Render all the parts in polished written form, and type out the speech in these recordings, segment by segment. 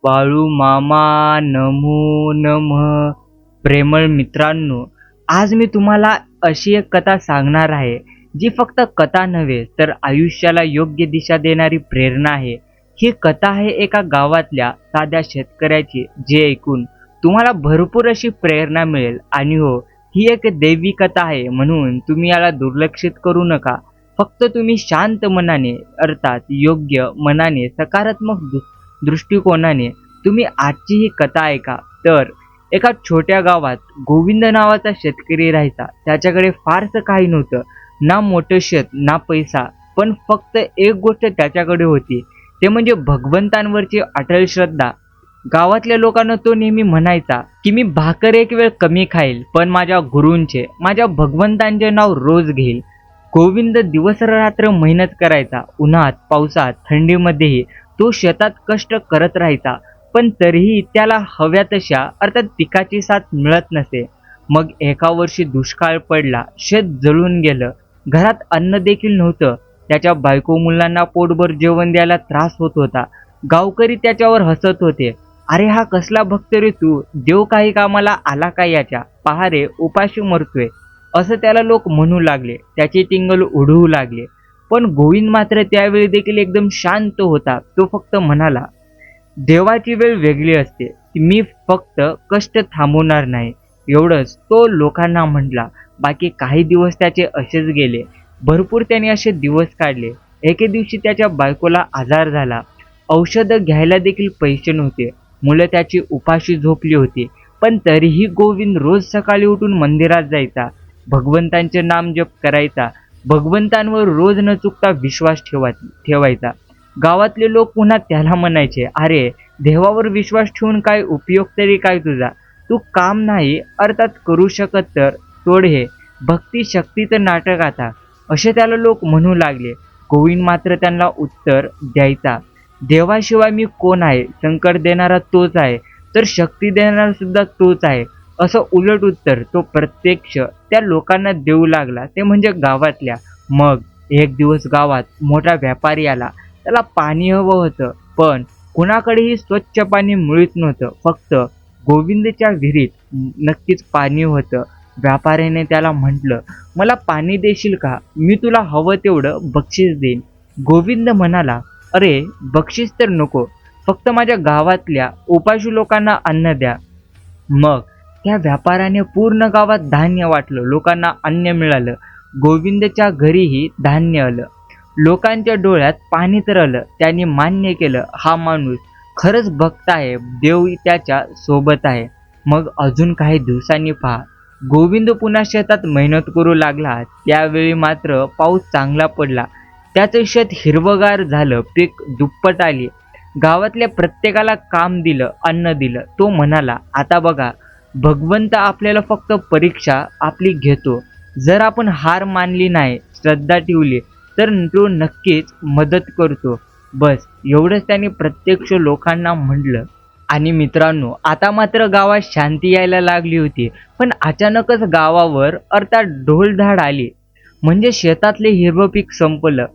बाळू मामा नमो नमः. प्रेमळ मित्रांनो, आज मी तुम्हाला अशी एक कथा सांगणार आहे जी फक्त कथा नव्हे तर आयुष्याला योग्य दिशा देणारी प्रेरणा आहे. ही कथा आहे एका गावातल्या साध्या शेतकऱ्याची, जे ऐकून तुम्हाला भरपूर अशी प्रेरणा मिळेल. आणि हो, ही एक दैवी कथा आहे म्हणून तुम्ही याला दुर्लक्षित करू नका. फक्त तुम्ही शांत मनाने, अर्थात योग्य मनाने, सकारात्मक दृष्टिकोनाने तुम्ही आजची ही कथा ऐका. तर एका छोट्या गावात गोविंद नावाचा शेतकरी राहायचा. त्याच्याकडे फारसं काही नव्हतं, ना मोठं शेत ना पैसा, पण फक्त एक गोष्ट त्याच्याकडे होती, ते म्हणजे भगवंतांवरची अटल श्रद्धा. गावातल्या लोकांना तो नेहमी म्हणायचा की मी भाकर एक वेळ कमी खाईल, पण माझ्या गुरूंचे, माझ्या भगवंतांचे नाव रोज घेईल. गोविंद दिवस रात्र मेहनत करायचा. उन्हात पावसात थंडीमध्येही तो शेतात कष्ट करत राहायचा, पण तरीही त्याला हव्या तशा अर्थात पिकाची साथ मिळत नसे. मग एका वर्षी दुष्काळ पडला, शेत जळून गेलं, घरात अन्न देखील नव्हतं. त्याच्या बायको मुलांना पोटभर जेवण द्यायला त्रास होत होता. गावकरी त्याच्यावर हसत होते. अरे हा कसला भक्त रे तू, देव काही कामाला आला का याच्या, पहा रे उपाशी मरतोय, असं त्याला लोक म्हणू लागले. त्याचे टिंगल उडवू लागले. पण गोविंद मात्र त्यावेळी देखील एकदम शांत होता. तो फक्त म्हणाला, देवाची वेळ वेगळी असते, मी फक्त कष्ट थांबवणार नाही, एवढंच तो लोकांना म्हटला. बाकी काही दिवस त्याचे असेच गेले. भरपूर त्याने असे दिवस काढले. एके दिवशी त्याच्या बायकोला आजार झाला. औषधं घ्यायला देखील पैसे नव्हते. मुलं त्याची उपाशी झोपली होती. पण तरीही गोविंद रोज सकाळी उठून मंदिरात जायचा, भगवंतांचे नाम जप करायचा, भगवंतांवर रोज न चुकता विश्वास ठेवायचा. गावातले लोक पुन्हा त्याला म्हणायचे, अरे देवावर विश्वास ठेवून काय उपयोग तरी काय तुझा, तू काम नाही अर्थात करू शकत तर सोड हे भक्ती शक्तीचं नाटक आता, असे त्याला लोक म्हणू लागले. गोविंद मात्र त्यांना उत्तर द्यायचा, देवाशिवाय मी कोण आहे, संकट देणारा तोच आहे, तर शक्ती देणारा सुद्धा तोच आहे, असं उलट उत्तर तो प्रत्यक्ष त्या लोकांना देऊ लागला, ते म्हणजे गावातल्या. मग एक दिवस गावात मोठा व्यापारी आला. त्याला पाणी हवं होतं, पण कुणाकडेही स्वच्छ पाणी मिळत नव्हतं. फक्त गोविंदच्या विहिरीत नक्कीच पाणी होतं. व्यापाऱ्याने त्याला म्हटलं, मला पाणी देशील का, मी तुला हवं तेवढं बक्षीस देईन. गोविंद म्हणाला, अरे बक्षीस तर नको, फक्त माझ्या गावातल्या उपाशी लोकांना अन्न द्या. मग त्या व्यापाऱ्याने पूर्ण गावात धान्य वाटलं. लोकांना अन्न मिळालं. गोविंदच्या घरीही धान्य आलं. लोकांच्या डोळ्यात पाणी तरळलं. त्यांनी मान्य केलं, हा माणूस खरंच भक्त आहे, देव त्याच्या सोबत आहे. मग अजून काही दिवसांनी पहा, गोविंद पुन्हा शेतात मेहनत करू लागला. त्यावेळी मात्र पाऊस चांगला पडला. त्याचं शेत हिरवगार झालं, पीक दुप्पट आली. गावातल्या प्रत्येकाला काम दिलं, अन्न दिलं. तो म्हणाला, आता बघा, भगवंत आपल्याला फक्त परीक्षा आपली घेतो. जर आपण हार मानली नाही, श्रद्धा ठेवली, तर तो नक्कीच मदत करतो. बस एवढंच त्याने प्रत्यक्ष लोकांना म्हटलं. आणि मित्रांनो, आता मात्र गावात शांती यायला लागली होती. पण अचानकच गावावर अर्थात ढोलधाड आली. म्हणजे शेतातले हिरवं पीक संपलं.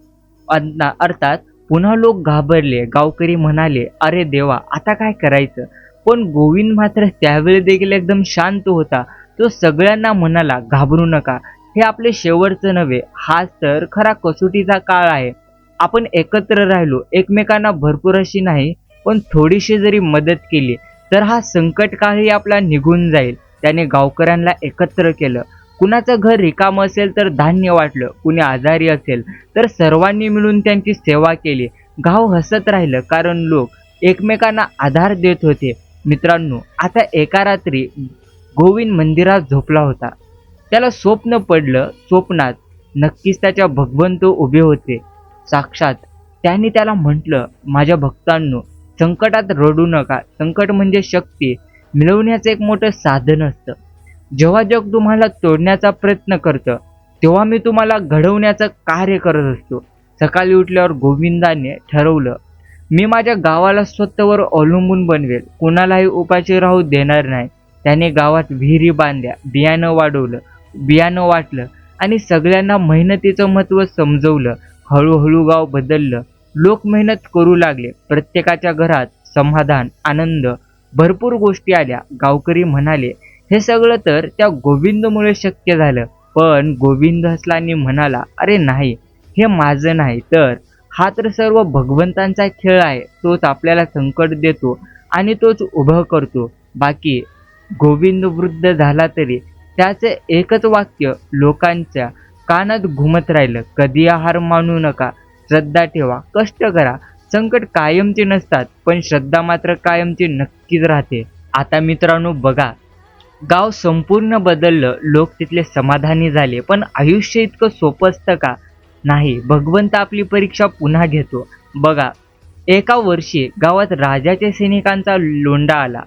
अर्थात पुन्हा लोक घाबरले. गावकरी म्हणाले, अरे देवा, आता काय करायचं. पण गोविंद मात्र त्यावेळी देखील एकदम शांत होता. तो सगळ्यांना म्हणाला, घाबरू नका, हे आपले शेवटचं नव्हे, हाच तर खरा कसोटीचा काळ आहे. आपण एकत्र राहिलो, एकमेकांना भरपूर अशी नाही पण थोडीशी जरी मदत केली, तर हा संकट काळही आपला निघून जाईल. त्याने गावकऱ्यांना एकत्र केलं. कुणाचं घर रिकाम असेल तर धान्य वाटलं, कुणी आजारी असेल तर सर्वांनी मिळून त्यांची सेवा केली. गाव हसत राहिलं, कारण लोक एकमेकांना आधार देत होते. मित्रांनो, आता एका रात्री गोविंद मंदिरात झोपला होता. त्याला स्वप्न पडलं. स्वप्नात नक्कीच त्याच्या भगवंत उभे होते साक्षात. त्यांनी त्याला म्हटलं, माझ्या भक्तांनो, संकटात रडू नका. संकट म्हणजे शक्ती मिळवण्याचं एक मोठं साधन असतं. जेव्हा जग तुम्हाला तोडण्याचा प्रयत्न करतं, तेव्हा मी तुम्हाला घडवण्याचं कार्य करत असतो. सकाळी उठल्यावर गोविंदाने ठरवलं, मी माझ्या गावाला स्वतःवर अवलंबून बनवेल, कुणालाही उपाशी राहू देणार नाही. त्याने गावात विहिरी बांधल्या, बियाणं वाटलं आणि सगळ्यांना मेहनतीचं महत्त्व समजवलं. हळूहळू गाव बदललं. लोक मेहनत करू लागले. प्रत्येकाच्या घरात समाधान, आनंद, भरपूर गोष्टी आल्या. गावकरी म्हणाले, हे सगळं तर त्या गोविंदमुळे शक्य झालं. पण गोविंद हसला आणि म्हणाला, अरे नाही, हे माझं नाही तर हा तर सर्व भगवंतांचा खेळ आहे. तोच आपल्याला संकट देतो आणि तोच उभं करतो. बाकी गोविंद वृद्ध झाला तरी त्याचं एकच वाक्य लोकांच्या कानात घुमत राहिलं, कधी हार मानू नका, श्रद्धा ठेवा, कष्ट करा. संकट कायमचे नसतात, पण श्रद्धा मात्र कायमची नक्कीच राहते. आता मित्रांनो बघा, गाव संपूर्ण बदललं, लोक तिथले समाधानी झाले. पण आयुष्य इतकं सोपं असतं का? नाही. भगवंत आपली परीक्षा पुन्हा घेतो. बघा, एका वर्षी गावात राजाच्या सैनिकांचा लोंढा आला.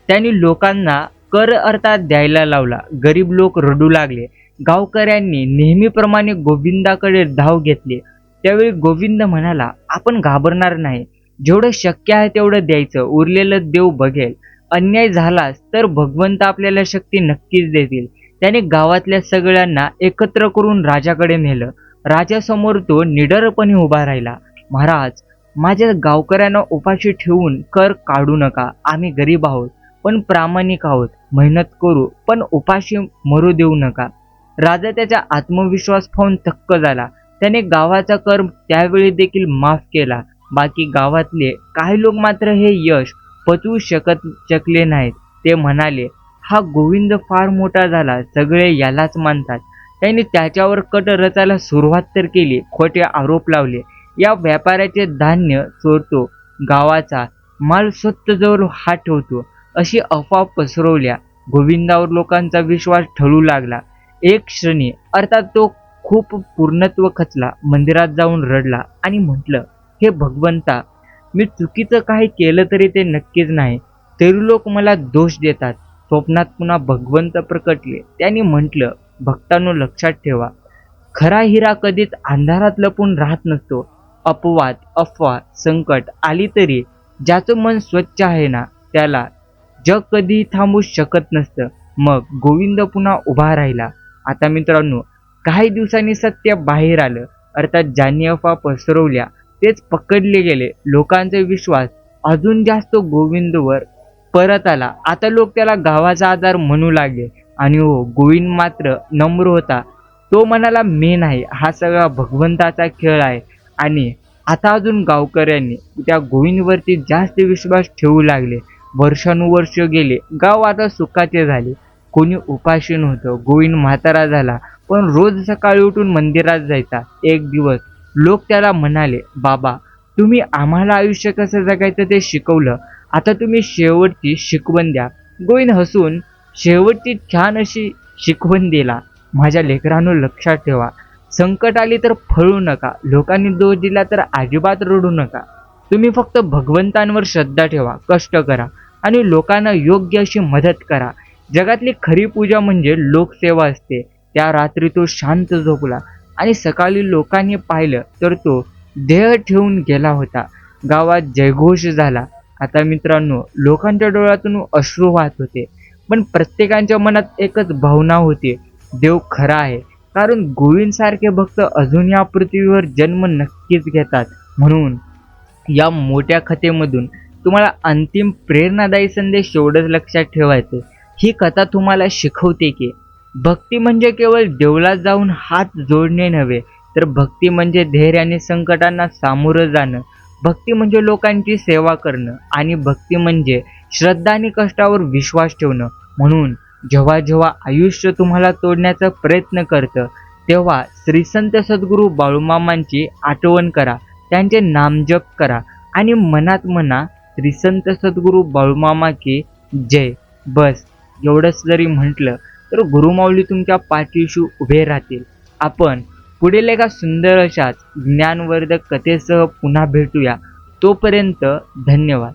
त्यांनी लोकांना कर अर्थात द्यायला लावला. गरीब लोक रडू लागले. गावकऱ्यांनी नेहमीप्रमाणे गोविंदाकडे धाव घेतली. त्यावेळी गोविंद म्हणाला, आपण घाबरणार नाही. जेवढं शक्य आहे तेवढं द्यायचं, उरलेलं देव बघेल. अन्याय झालाच तर भगवंत आपल्याला शक्ती नक्कीच देतील. त्याने गावातल्या सगळ्यांना एकत्र करून राजाकडे नेलं. राजासमोर तो निडरपणे उभा राहिला. महाराज, माझ्या गावकऱ्यांना उपाशी ठेवून कर काढू नका. आम्ही गरीब आहोत पण प्रामाणिक आहोत. मेहनत करू पण उपाशी मरू देऊ नका. राजा त्याचा आत्मविश्वास पाहून थक्क झाला. त्याने गावाचा कर त्यावेळी देखील माफ केला. बाकी गावातले काही लोक मात्र हे यश पचवू शकले नाहीत. ते म्हणाले, हा गोविंद फार मोठा झाला, सगळे यालाच मानतात. त्यांनी त्याच्यावर कट रचायला सुरुवात तर केली, खोटे आरोप लावले. या व्यापाऱ्याचे धान्य चोरतो, गावाचा माल स्वतःजवळ हात ठेवतो, अशी अफवा पसरवल्या. गोविंदावर लोकांचा विश्वास ढळू लागला. एक क्षणी अर्थात तो खूप पूर्णत्व खचला. मंदिरात जाऊन रडला आणि म्हटलं, हे भगवंता, मी चुकीचं काही केलं तरी ते नक्कीच नाही, तरी लोक मला दोष देतात. स्वप्नात पुन्हा भगवंत प्रकटले. त्यांनी म्हटलं, भक्तांनो लक्षात ठेवा, खरा हिरा कधीच अंधारात लपून राहत नसतो. अपवाद, अफवा, संकट आली तरी ज्याचं मन स्वच्छ आहे ना, त्याला जग कधीही थांबू शकत नसतं. मग गोविंद पुन्हा उभा राहिला. आता मित्रांनो, काही दिवसांनी सत्य बाहेर आलं. अर्थात ज्यांनी अफवा पसरवल्या तेच पकडले गेले. लोकांचा विश्वास अजून जास्त गोविंदवर परत आला. आता लोक त्याला गावाचा आधार म्हणू लागले. आणि हो, गोविंद मात्र नम्र होता. तो म्हणाला, मी नाही, हा सगळा भगवंताचा खेळ आहे. आणि आता अजून गावकऱ्यांनी त्या गोविंदवरती जास्त विश्वास ठेवू लागले. वर्षानुवर्ष गेले. गाव आता सुखाचे झाले. कोणी उपाशी नव्हतं. गोविंद म्हातारा झाला पण रोज सकाळी उठून मंदिरात जायचा. एक दिवस लोक त्याला म्हणाले, बाबा, तुम्ही आम्हाला आयुष्य कसं जगायचं ते शिकवलं, आता तुम्ही शेवटची शिकवण द्या. गोविंद हसून शेवटची छान अशी शिकवण दिला. माझ्या लेकरांनो लक्षात ठेवा, संकट आली तर फळू नका, लोकांनी दोष दिला तर अजिबात रडू नका. तुम्ही फक्त भगवंतांवर श्रद्धा ठेवा, कष्ट करा आणि लोकांना योग्य अशी मदत करा. जगातली खरी पूजा म्हणजे लोकसेवा असते. त्या रात्री तो शांत झोपला आणि सकाळी लोकांनी पाहिलं तर तो देह ठेवून गेला होता. गावात जयघोष झाला. आता मित्रांनो, लोकांच्या डोळ्यातून अश्रू वाहत होते, पण प्रत्येकाच्या मनात एकच भावना होती, देव खरा आहे. कारण गोविंद सारखे भक्त अजून या पृथ्वीवर जन्म नक्कीच घेतात. म्हणून या मोठ्या कथेमधून तुम्हाला अंतिम प्रेरणादायी संदेश एवढंच लक्षात ठेवायचं, ही कथा तुम्हाला शिकवते की भक्ती म्हणजे केवळ देवळात जाऊन हात जोडणे नव्हे, तर भक्ती म्हणजे धैर्याने संकटांना सामोरं जाणं. भक्ती म्हणजे लोकांची सेवा करणं आणि भक्ती म्हणजे श्रद्धा आणि कष्टावर विश्वास ठेवणं. म्हणून जेव्हा जेव्हा आयुष्य तुम्हाला तोडण्याचा प्रयत्न करतं, तेव्हा श्री संत सद्गुरू बाळूमामांची आठवण करा, त्यांचे नामजप करा आणि मनात म्हणा, श्री संत सद्गुरू बाळूमामा की जय. बस एवढंच जरी म्हटलं तर गुरुमाऊली तुमच्या पाठीशी उभे राहतील. आपण पुढील एका सुंदर अशाच ज्ञानवर्धक कथेसह पुन्हा भेटूया. तोपर्यंत धन्यवाद.